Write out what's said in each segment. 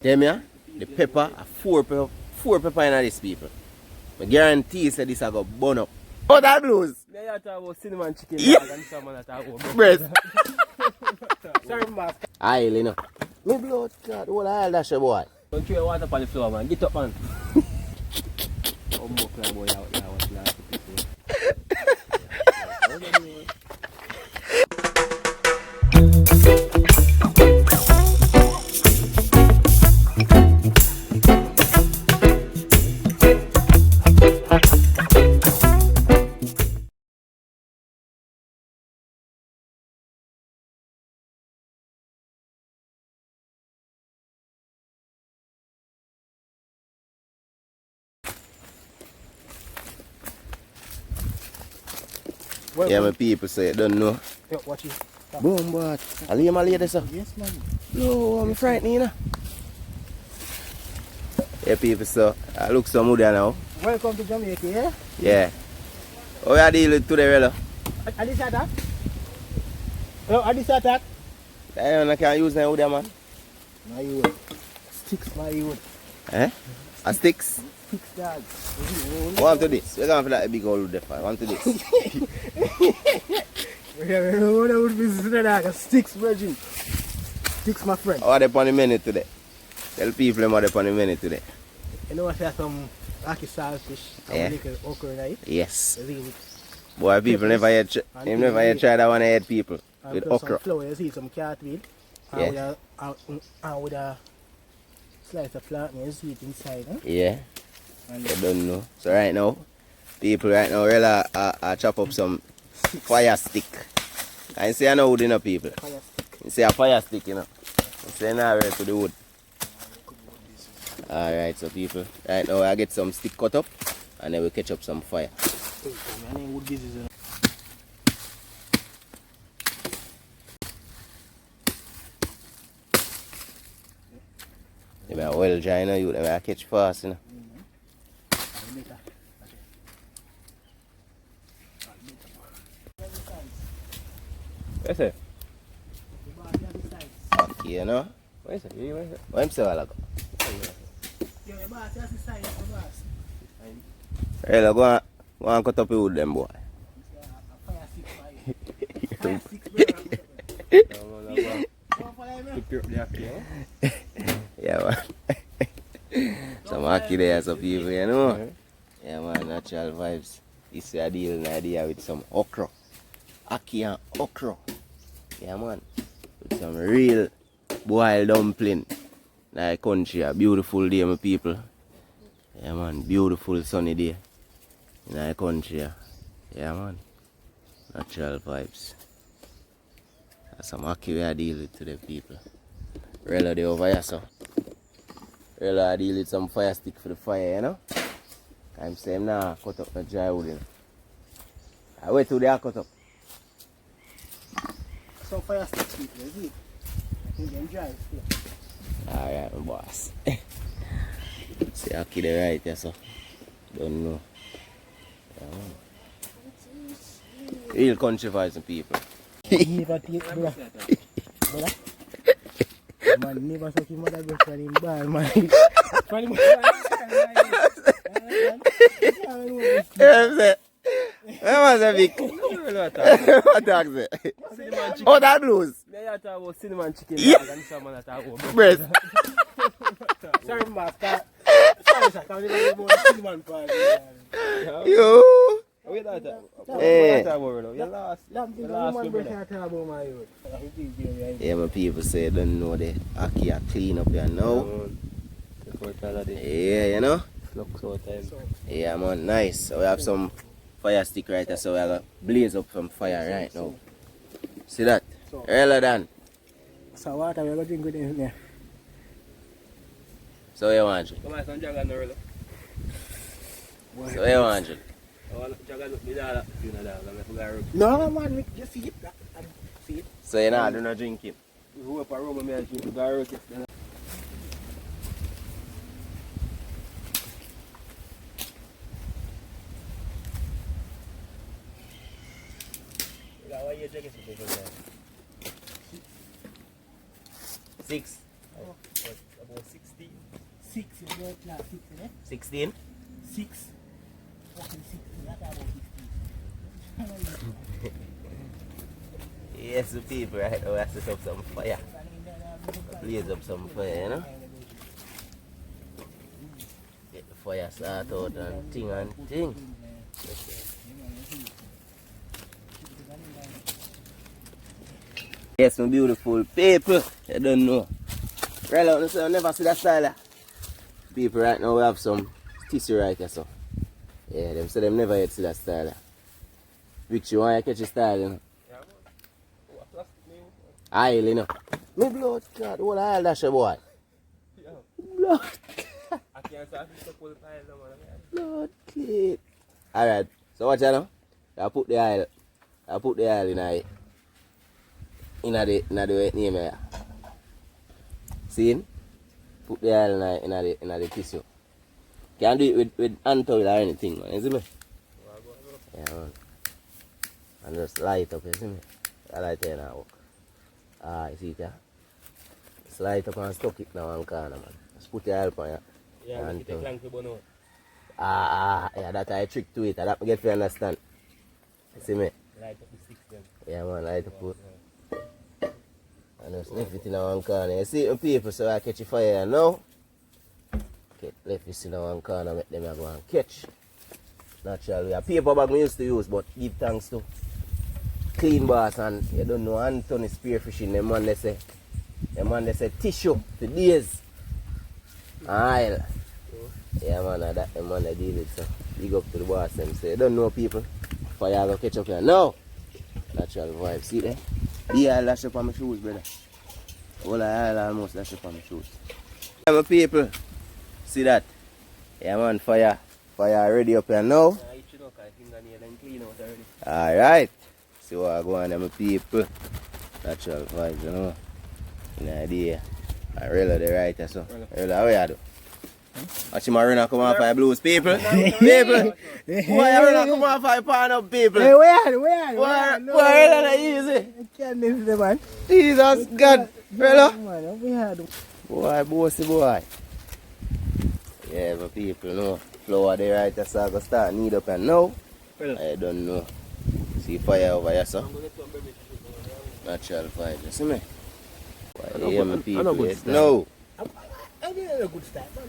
Them yeah, the pepper, four pepper in this people. I guarantee that this I got burn up. Oh, that blues. They are talking about cinnamon chicken and someone that talk about Breast. Sorry, man. Aye, you know. Me blood clot, all I dash your boy. Don't throw your water on the floor, man. Get up, man. Oh, boy, out there. What's last? Yeah, my people say you don't know. Yo, watch it. Boom, but I leave my lady, sir. Yes, man. No, I'm frightened, you know. Yeah, people, so I look so moody now. Welcome to Jamaica, yeah? Yeah. How you deal with today, brother? Are this attack? Hello, are this attack? I can't use them with man. My youth. Sticks, my youth. Eh? A sticks? Sticks, dog. One to this. We're going for that big old wood. One to this. Sticks, virgin. Sticks, my friend. How are they on the menu today? Tell people them how they on the menu today. You know what? There's some ackee saltfish. Yeah. Okra, right? Yes. Really. Boy, people never yet try that one head people. And With plus okra. some flour, you see some cartwheel. Yeah. And with a slice of flat, you see it inside. Huh? Yeah. And I don't know. So right now, people right now really chop up some fire stick. I say I know wood, you know, people. fire stick. You say a fire stick, you know. You say now ready to the wood. Alright, so people, right now I get some stick cut up and then we catch up some fire. Wood business, you know. You better well dry, you know, you better catch fast, you know. What's it? Okay, you know. What is it? What am saying, like? Hey, look, go and cut up your wood, them boy. Yeah, man. Some ackee there, some people, you know. Yeah, man, natural vibes. This is a deal, an idea with some okra. Ackee and okra. Yeah, man. With some real boiled dumpling. Like country, a beautiful day, my people. Yeah, man, beautiful sunny day. In our country, yeah, man. Natural vibes. That's some ackee we are dealing with today, people. Really, they over here, so. Really, I deal with some fire stick for the fire, you know. I'm saying now, cut up the dry wood, you know. I wait till they are cut up. Some fire sticks, people, is it? I think them dry. Alright, my boss. See, I keep it right, yeah, so. Don't know. Yeah, man. Real country vibes and people. Never take, brother. Brother? Man, never suck his mother breast for him bad, man. For him Where was that big? What dog is it? Oh, that blues. They are talking about cinnamon chicken and someone that talk about Breast. Sorry, master. Sorry, sir. Can't even about cinnamon part. Yo. Wait, that Hey. you lost. You lost. Yeah, my people say they don't know the ackee are clean up here now. Yeah, you know? Yeah, man, nice. So we have some fire stick right there, so we have blaze up some fire right now. See that? Earlier than. So water, we're going to drink with it there. So you want to? Come on, some jagger no roll. So you want to? No, man, just see it. See it. So you're not doing no drinking? Who up a room and me drink the garlic. Six. Oh, about 16. 6, you go class 6, eh? 16? 6. Fucking 6, that's about 16. Yes, the people right now, I set up some fire. Blaze up some fire, you know? Get the fire start out and ting. Yes, my beautiful people, you don't know. Right now, I never see that style. People right now, we have some tissue right here, so. Yeah, them say them never yet see that style. Which you want to catch a style, you know? Aisle, you know. Me blood clot, what aisle that's your boy? Blood clot. I can't start to pull the aisle, man. Blood clot. Alright, so what you know? I put the aisle in the name here. See? Put the aisle in the tissue. Can't do it with hand towel or anything, man. You see me? Yeah, man. And just light up, you see me? I light it now. Ah, you see it, yeah? Just light up and stuck it now on corner, man. Just put your help on it. Yeah, make it a clank to burn out. Yeah, that's a trick to it. That I get to understand. You see me? Light up the sticks then. Yeah, man, light up it. And just left it in one corner. You see it, people, so I catch a fire now. Okay, left it in one corner, make them go and catch. Naturally, a paper bag we used to use, but give thanks to Clean Boss and you don't know Anthony spearfishing. The man they say tissue for days. Aisle. Yeah man, that the man they deal with. So big up to the boss and say, don't know people. Fire go catch up here. No! Natural vibe. See there? The aisle lash up on my shoes, brother. All the aisle almost lash up on my shoes. Yeah, my people. See that? Yeah man, fire ready up here now. Alright. See what I go on my people. Natural vibes, you know. An idea. I really the right so. Really how you do? Watch him run come off for blues people. People! Why you run come off for pan up people? Hey, where? Why really easy? I can't miss the man. Jesus God! Really? Man, we had Boy, bossy boy. Yeah, but people know. Flower there right there, so I go start need up and now. I don't know. See fire over here, so. Natural fire, you see me? Why, yeah, my people. Yes. No. I did a good start, man.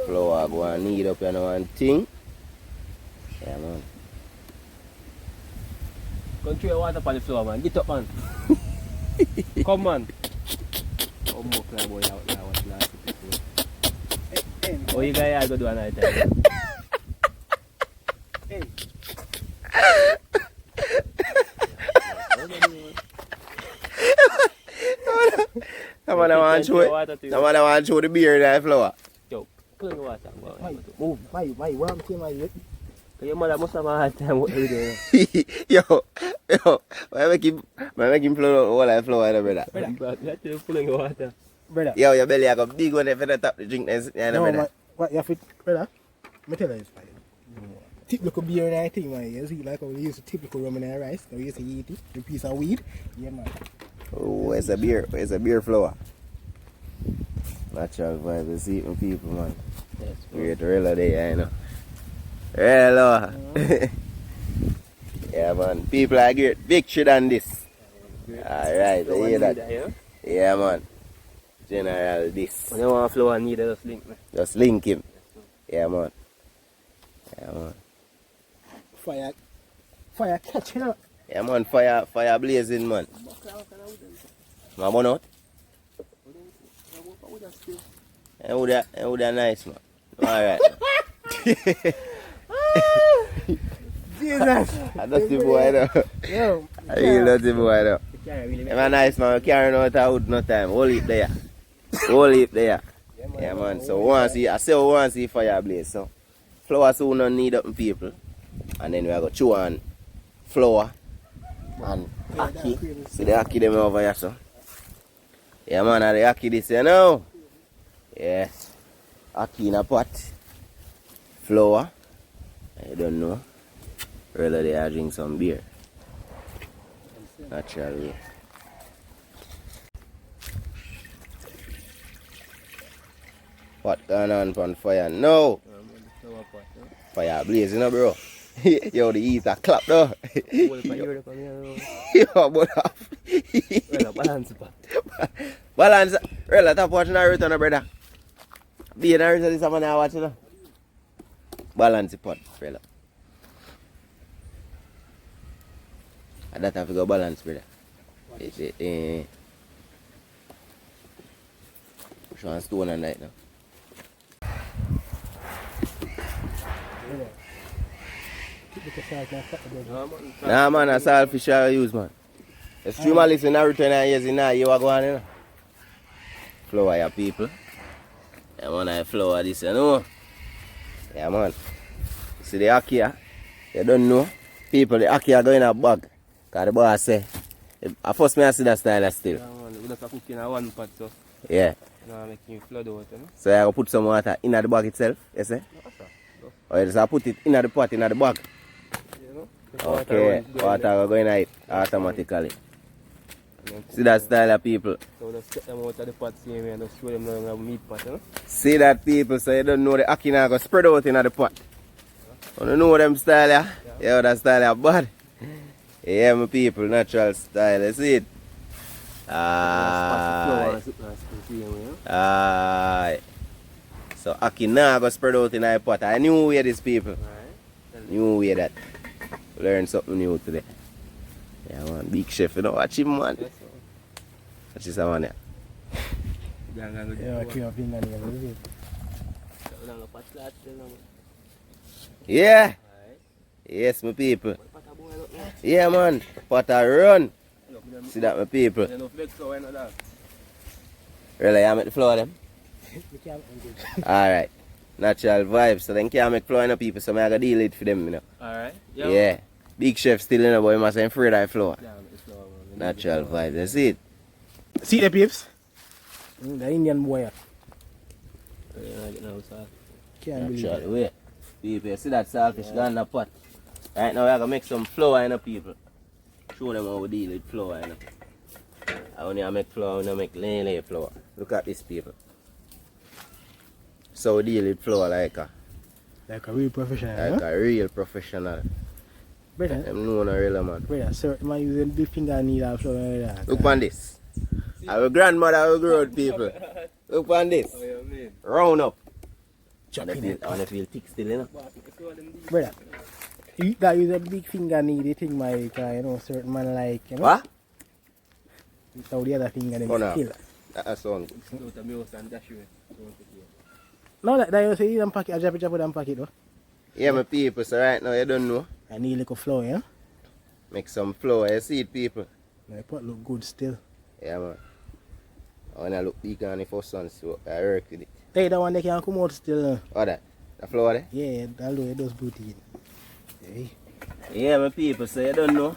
Flower go and need up and one thing. Yeah, man. Come throw your water on the floor, man. Get up, man. Come, man. Oh, boy, boy, out there. What's last? Oh, you guys go do a night time. Hey. Someone want to show the beer in that flower. Yo, pull in the water. Move. Why? Warm team, my Your mother must have a hard time every day. Yo, why make him flow all that flower, brother? But you have to pull in the water. Brother. Yo, your belly have a big one if you tap the drink, brother. What you have to, brother? Me tell you this, typical beer and everything, man. You see, like we used to typical rum and rice. We used to eat it, a piece of weed. Yeah, man. Oh, it's a beer flower. Natural vibe, you see it people, man. Yes, Great real day, you know. Real, yeah, man. People are great victory than this. Alright, you hear that? Yeah, man. General this. When you want a flower, need just link me. Just link him. Yeah, man. Yeah, man. Fire catching up. Yeah, man. Fire blazing, man. My burn out? And would that nice, man. Alright. Jesus. I don't see boy though. Yo. I really don't see boy though. I'm nice, man. We carrying out a wood no time. Hold it there. Yeah, man. So once see fire blaze. So flower soon don't need up people. And then we are going to chew on flour and ackee. See the ackee them over here, so. Yeah, man, the ackee this, you know. Yeah. Ackee in a pot. Flour. I don't know. Really, they are drinking some beer. Naturally. Pot going on fire now. The flower pot. Fire blazing up, bro. Yo, the heat a clap though. Hold it for you, come here. Yo, but off. Well, balance pot. Balance. Real, top watching the return, brother. Be in the return, this man now watching. Balance the pot, fella. And that have to go balance, brother. Push one stone and that now. Nah, man, that's saltfish I use, man. The stream at least in a return and years in a year, what go on, you know? Flower, your people. Yeah, man, I flower this, you know? Yeah, man. See the ackee, you don't know. People, the ackee are going in a bag. Because the boss say, at first I see that style still. Yeah, man, we just cook in a one pot, so. Yeah. Now making flood out, you know? So you put some water in the bag itself, you see? Or you just put it in the pot, in the bag. You know? Okay, water going in it automatically. See that style of people? So just get them out of the pot same way and just show them now a meat pot, you know? See that people, so you don't know the ackee now go spread out in the pot. You don't know them style, yeah? Yeah, that style is bad. Yeah, my people, natural style, you see it? Aye. Aye. So ackee now go spread out in the pot. I knew where these people. New way that. Learn something new today. Yeah, man, big chef, you know, watch him, man. Watch this one, yeah. Yeah. Yes, my people. Yeah, man. Pot a run. See that, my people. Really, I make the flour them? Alright. Natural vibes. So then can't make flour in the people, so I gotta deal it for them, you know. Alright. Yeah. Big chef still in the boy, must have afraid of flour. Natural vibes. That's it. See the peeps? The Indian boy. Can't believe Natural it. way. People, you see that saltfish gone in the pot. Right now, we're gonna make some flour in the people. Show them how we deal with flour, you know. I only make flour, I only make lay flour. Look at this, people. So we deal with flour like a real professional. like a real professional. Brother, Them know no real man. brother, sir, man using big finger and needle flour like that. Look on this. Our grandmother will grow people. Look on this. Round up. I wanna feel thick still, you know. Brother, you that use a big finger need the thing my you know certain man like you know. What? Without the other finger them Oh, no. still. That sound. No that you say you don't pack it, I drop it and pack it though. Yeah, my people, so right now you don't know. I need like a flour, yeah? Make some flour, you see it, people. My pot look good still. Yeah, man. I wanna look big on the first one, so I work with it. Hey, that one they can come out still. Oh, that? The flour there? Yeah, although it does booty. Hey. Yeah, my people, so you don't know.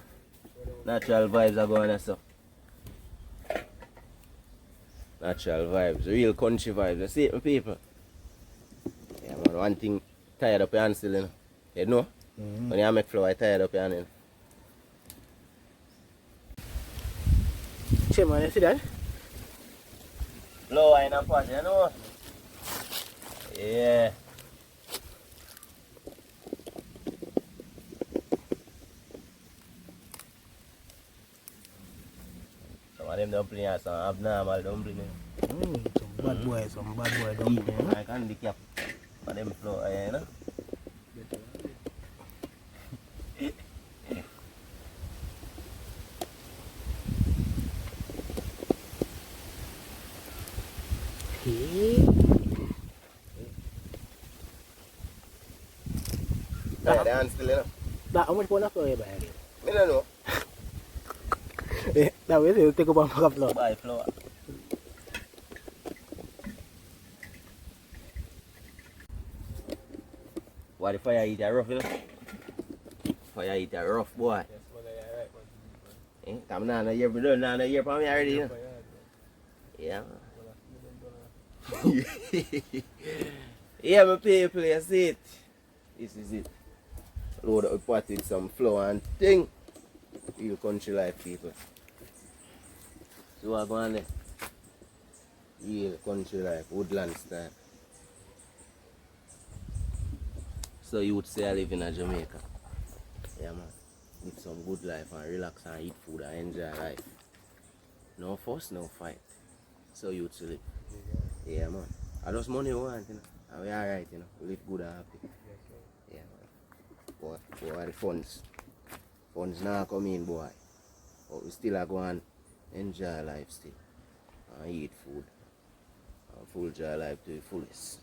Natural vibes are going on, so. Natural vibes, real country vibes. You see it, my people? Yeah, man, one thing tired up your hand still, you know. You know? When you make flour, tired up your hand, you know. Che man, you see that? Flour in a pot, you know? Yeah. Some of them dumplings are some abnormal dumplings. Some bad boy dumpling. I can't cap for them flour, you know? Yeah, the hand still, you know? That how much pound of flour you buy again? I don't know. That way you take up one pack of flour. Buy flour. Why the fire eat a rough, you know? Fire eat a rough, boy. Eh? Come down a year, but down a year for me already, you know? Yeah. Yeah, my people, you see it. This is it. Load up the pot with some flour and thing. Real country life, people. So what going on there? Real country life, woodland style. So you would say I live in a Jamaica. Yeah man. Live some good life and relax and eat food and enjoy life. No fuss, no fight. So you would say live. Yeah man. I just money we want, you know. And we alright, you know. We live good and happy. Yeah man. Boy, the funds. Funds now come in, boy. But we still are going to enjoy life still. And eat food. And full enjoy life to the fullest.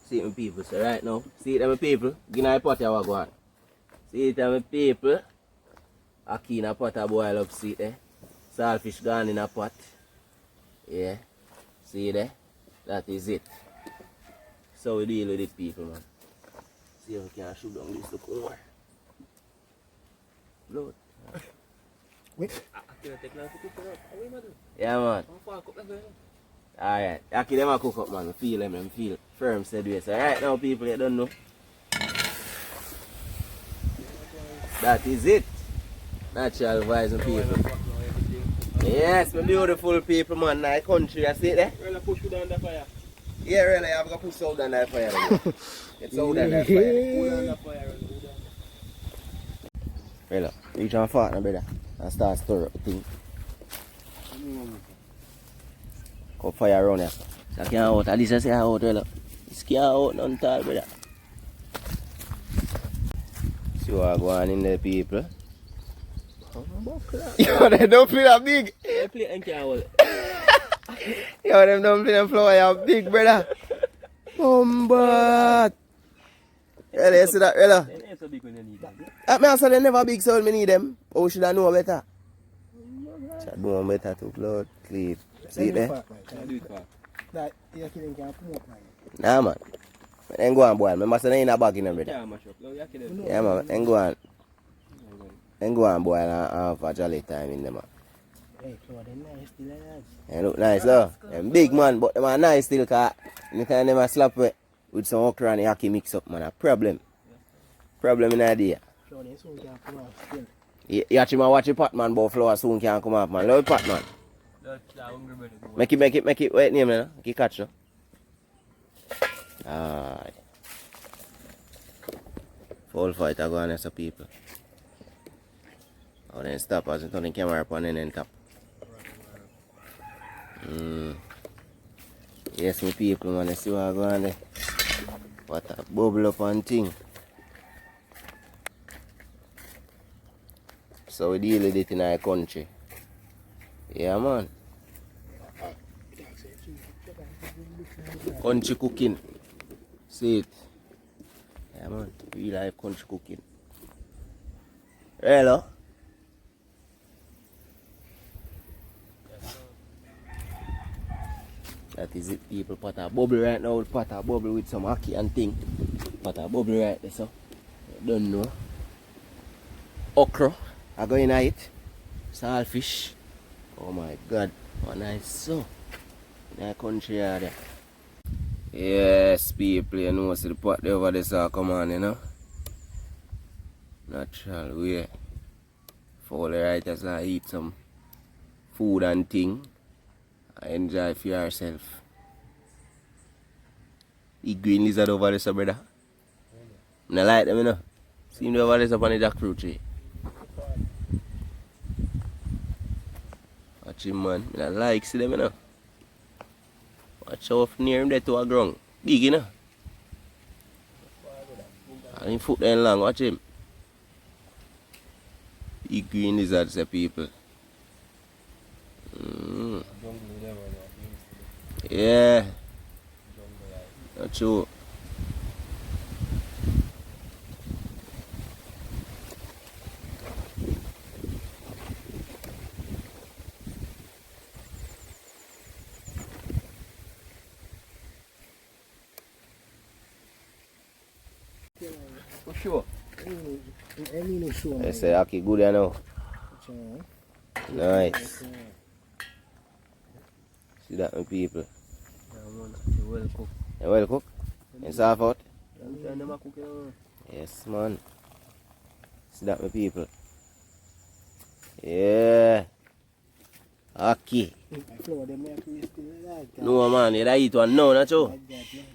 See it my people, so right now, see it my people, give me a pot of go on. See it my people, ackee in a pot of boil up, see it there. Saltfish gone in a pot. Yeah, see it there? That is it. So we deal with it people man. See if we can shoot down this look more. Blood. Wait. Yeah man. Alright, ackee them a cook up man, feel them feel firm said way. So right now people you don't know. That is it. Natural vibes and people. Yes, my beautiful people man, nice country, I see it there? Really push you down the fire. Yeah really, I'm gonna push out down that fire. It's out down that fire. Pull down the fire. Really, reach on fart now brother. And start stir up the thing. Come fire around here. So I can't out, at least I say out really. It's can't out none tall brother. See what go on in there people. Yo, them dumpling are big. I play and can't hold. Yo, them dumpling and flour are big, brother. But really, you see that, really? They ain't so big when you need them. I mean, so they never big, so we need them. How should I know better? Should know better to blood clean. See it there? Can't do it fast. That you can promote man. Nah, man. Then go on, boy. Remember, so they in a bag in them, brother. Can't mash up. No, you can do it. Yeah, man. Then go on. Then go on, boy, and have a jolly time in them, man. Hey, Claude, they're nice, still nice. They look nice, though. Them big, man, but them are nice still, because anytime them a slap with some okra and ackee mix up, man, a problem. Problem in the idea. Claude, they soon can come out still. You actually watch the pot, man, but flour soon can come off, man. Love the pot, man. That's hungry, brother. Make it, wait, name, man. Make it catch, no? Alright. Full fight, I go on as a people. Oh, then stop as you turn the camera up and then tap. Yes, my people, man, see what I go on there. What a bubble up and thing. So we deal with it in our country. Yeah, man. Country cooking. See it. Yeah, man. We like country cooking. Hello? That is it, people. Pot a bubble right now. Pot a bubble with some ackee and thing. Pot a bubble right there, so. You don't know. Okra. I go in it. Saltfish. Oh my god. What nice so. In our country are there. Yes, people, you know, see the pot there over there, so come on, you know. Natural way. For the right as I eat some food and thing. I enjoy for yourself. The green lizard over there, so brother. I like them, you know. See them over there up on the jackfruit tree. Watch him, man. I like see them, you know. Watch how near him there to a ground. Big, you know. And his foot then long, watch him. Big green lizards, the people. Yeah. Not true. For sure. I mean, no sure. They say ackee good, you know. Nice. See that, my people. Yeah, man. You're well cooked. You well cooked? You soft out? I never cook, you know. Yes, man. See that, my people. Yeah. Ackee. Claude, they make me still like that. No, man. You eat one now, not true? Like that, man.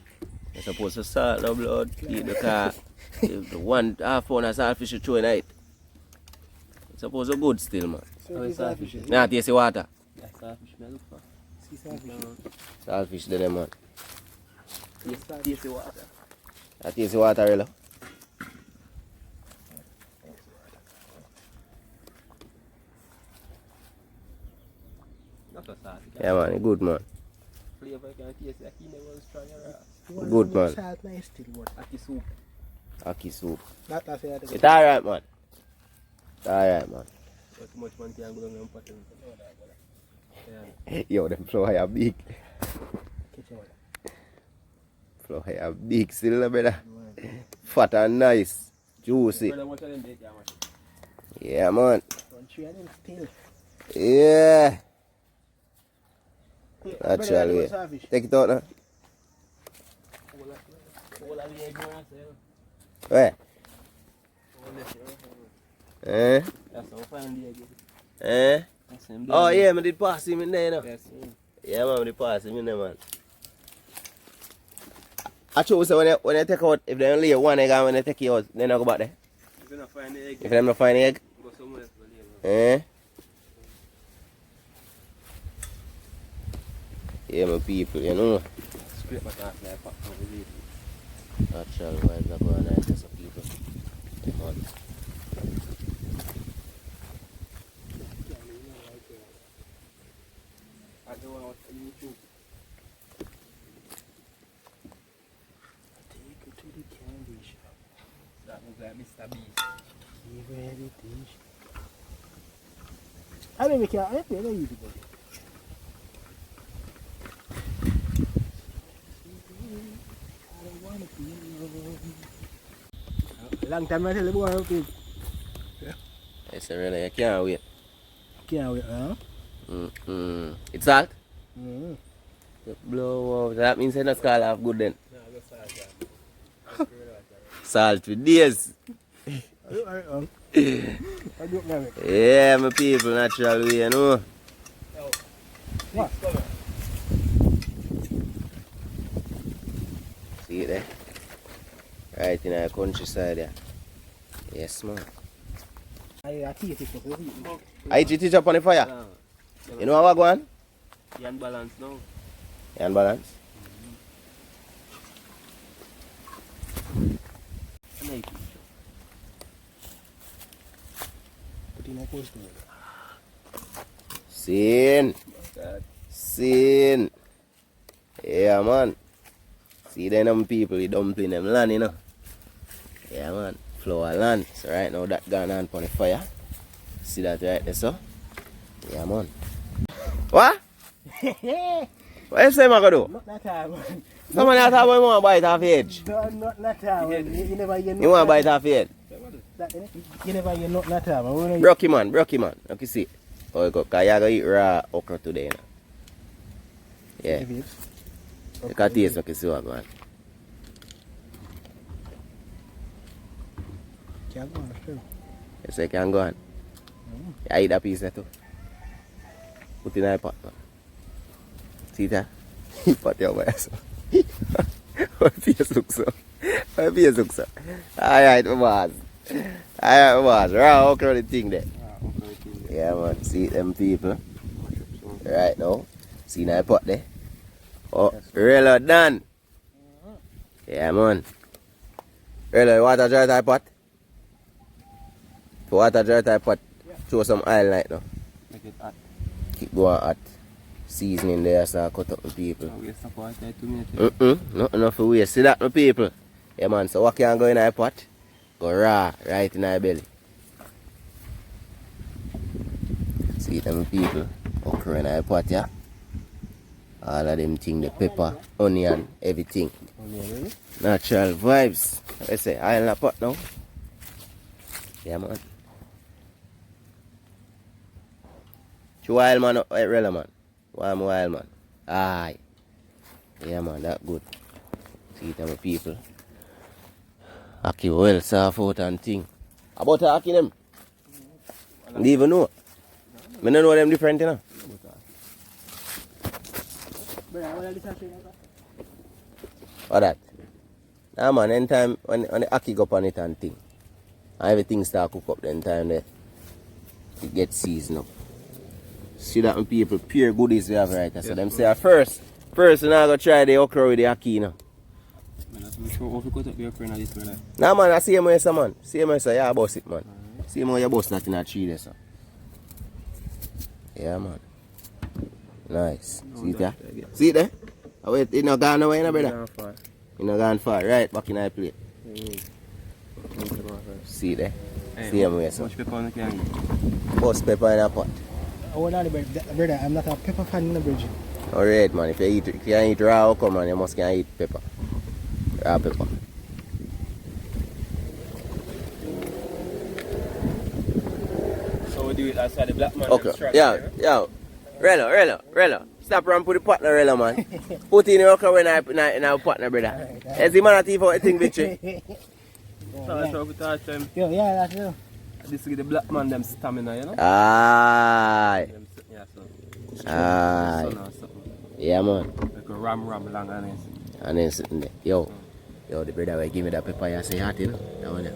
You're supposed to salt the blood, eat the car. The 1.5 pound of saltfish you throw in it. It's supposed to good still, man. So these saltfish. Nah, taste the water. That's saltfish I look for. See saltfish. Saltfish there, man. Taste the water. That taste the water, really. Not so salty. Yeah, man, it's good, man. Flavor you can taste like you never strong or Good, man. Salt nice still, but ackee soup. Ackee soup. that's it. It's alright, man. It's alright, man. But too much man can go down and put in. Yo, them flour are big. Kitchen water. Flour are big still, brother. Fat and nice. Juicy. Brother, what them bake, yeah, man? Yeah, man. Don't try them still. Yeah. Brother, Naturally. what saltfish? Take it out now. All of the egg man, Where? all this, Eh? that's how fine the egg is. Eh? That's him Oh, there. yeah, I did pass him in there, you know. That's him. Yeah, man, I did pass him in there, man. I chose when you take out, if they only lay one egg and when they take it out, then I go back there. If you don't find the egg, If them not find the egg, go somewhere else for later. eh? Yeah, my people, you know. Scrape my top like pop over there. Natural vibes are going on, just some people. Yeah, man. I don't want to YouTube. Take it to the candy shop. That looks like Mr. Beast. Give her everything. I don't make it. I don't use it. Long time I tell the boy how to It's really, I can't wait. can't wait, huh? It's salt? Mm-hmm. Blow out. That means it's not called half good then. No, I go salt. Salt for days. I don't know it. Yeah, my people, natural way, you know. What? See it there? Right in the countryside there. Yes, man. I taste it because I eat it up on the fire. No. You know how I go on? You unbalance now. You unbalance? I like it. put in a cold Sin. God. Sin. Yeah, man. See them people, the dumpling them land, you know. Yeah, man. Flour land. So right now that gone on the fire. See that right there, so? Yeah, man. What? What you say, man, go do? Not that time, man. Someone else have want to bite off the edge. Not that time, man. You never hear You want to bite off the edge? You never hear not that time, man. Brocky man. Look, you see. Oh, you go, cause you go eat raw okra today, you know. Yeah. You can taste, look, you see what going on. Can't go on, sure. You say, can go on. You eat that piece there too. Put it in the pot, man. See that? He put your ass. What face looks so? What face looks so? Alright, my boss. Alright, my boss. Raw okra the thing there. Yeah, man. See them people. Right now. See that pot there? Oh, really done. Yeah, man. Really, water dry that pot? For water dry that pot, throw some oil like now. Make it hot. Keep going hot. Seasoning there, so I cut up the people. Now waste of water 2 minutes. Not enough for waste. See that, my people? Yeah, man. So what can go in the pot? Go raw, right in the belly. See them people? Okra in the pot, yeah? All of them things, the pepper, onion, everything. Natural vibes. I say, oil in the pot now. Yeah, man. Two oil, man, really, man. One oil, man. Aye. Yeah, man, that good. See them people. Ackee well soft out and thing. About the ackee them? Do you even know? I don't know them different, you know. What that? Nah man, anytime when the ackee go up on it and thing, and everything start cook up, then time there, it gets seasoned up. See that when people pure goodies we have right there. So them say first we're not gonna try the okra with the ackee now. Nah man, I see him say man. See him say yeah boss it man. See him you boss that in a tree there so. Yeah man. Nice. See it there? See it there? Oh, wait, it not gone away, no, brother? It not gone far. Right, back in our plate. See it there? See him where, so. Much pepper on the can. Bust pepper in a pot. Oh, no, brother, I'm not a pepper fan in the bridge. Alright, man. If you can eat raw okra, man, you must can eat pepper. Raw pepper. So we do it outside the black man. Okay. Yeah. Relo. Stop around put the pot in the Relo, man. Put in the okra when I pot, brother. Is the man that even think victory? Yeah, that's true. This is the black man them stamina, you know? Aye. Yeah, so. Aye. Yeah, man. Like a ram long And then sitting there. Yo, the brother will give me that pepper, you say hot, you know? That one there.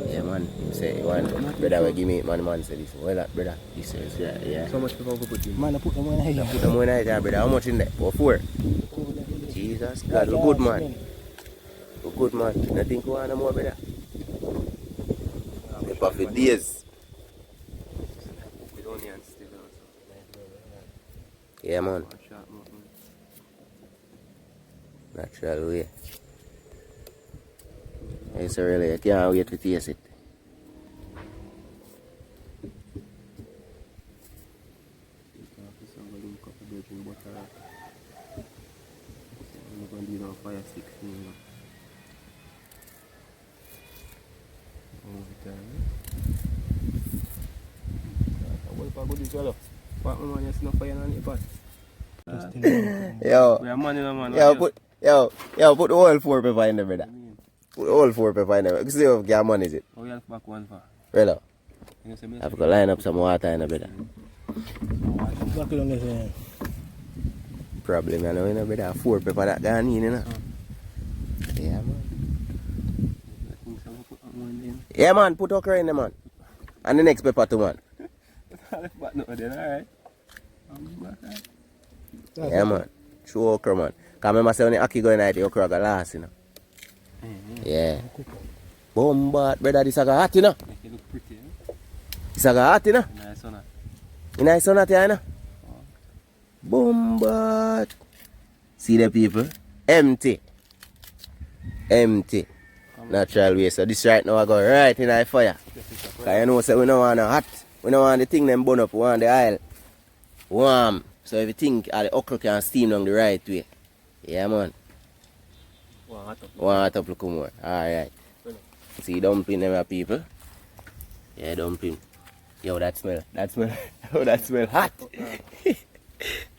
Yeah, man. He say, one brother will give me it, man said this. Well, that brother, he says, yeah. So much pepper we put in? Man, I put them on here. Put them on it, brother. How much in there? For 4? Jesus God, we're good, man. We're good, man. I think we want no more, brother. Pepper for days. With onions still also. Yeah, man. Natural way. It's really, I can't wait to taste it. Put the whole 4 pepper in there, brother. Put the whole 4 pepper in there. See how much money is it? Oh, you have back one for? Really? I have to line up some water in there, brother. Problem, you know, brother. 4 pepper that gone in, you know. Yeah, man. Yeah, man. Put okra in there, man. And the next pepper too, man. Yeah, man. True okra, man. Because I remember saying when the ackee going out, the okra got last, you know. Yeah. Bombat, brother, this is hot, you know. It look pretty, eh? This is hot, you know. Nice one. Nice one, you know. Bombat. See the people? Empty. Natural way. So this right now I go right in the fire. Because you know, so we don't want it hot. We don't want the thing them burn up. We want the oil warm. So everything, all the okra can steam down the right way. Yeah, man. One hot up look more. Alright. See dumpling them people. Yeah, dumpling. Yo, that smell. Oh, that smell hot.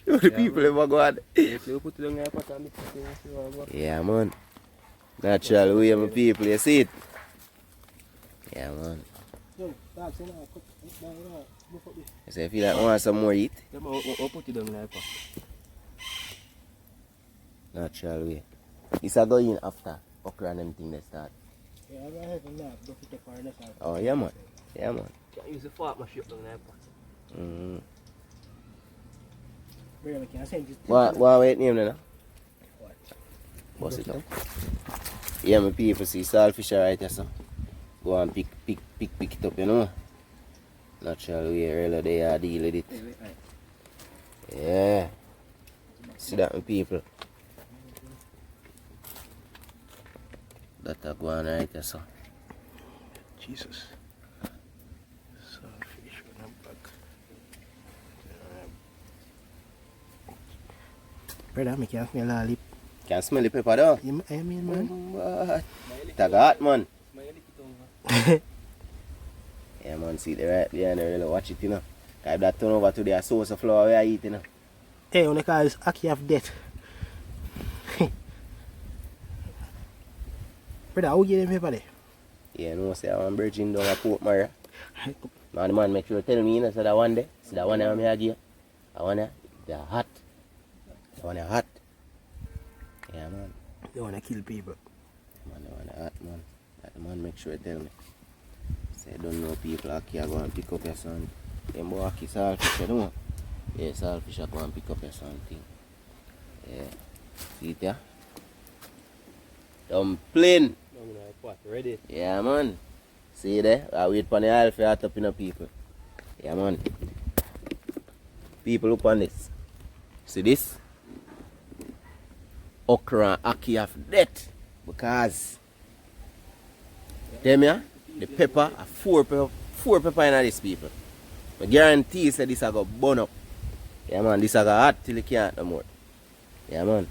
Show the people ever go on. Yeah, man. Natural way, my people. You see it? Yeah, man. So if you like want some more eat. Natural way. It's a go in after okra and everything they start. Oh, yeah, man. Yeah, man. Can't use the fork mash up down there. What wait name now? What's it up? Yeah, my people see saltfish right here, so go and pick it up, you know. Natural way, really, they are deal with it. Yeah. See that, my people. That a go on right there, so. Jesus. Saltfish on the back. Brother, I can't smell a lip. Can't smell the pepper though? I mean, man. What? It's a hot, man. Yeah, man, see the right behind there, really watch it, you know. If that turn over to the sauce of flour we are eating, you know. Hey, when they call this ackee of death. Brother, how you get them pepper there? Yeah, no, say I'm virgin down a Port Maria. Man, the man make sure tell me, you know, so that one day, see that one day I'm here again. That one there, they're hot. That one there hot. Yeah, man. They want to kill people. Man, I want that man. That man make sure tell me. Say don't know people ackee are going to pick up your son. Them boy ackee saltfish, you know? Yeah, saltfish are going to pick up your something. Yeah. See it there? Dumpling. What, ready? Yeah man. See there? I wait for the aisle for hot up in the people. Yeah man. People look on this. See this? Okra and ackee have death. Because them here, the pepper are four pepper in this people. I guarantee you say this I go burn up. Yeah man, this I go hot till you can't no more. Yeah man.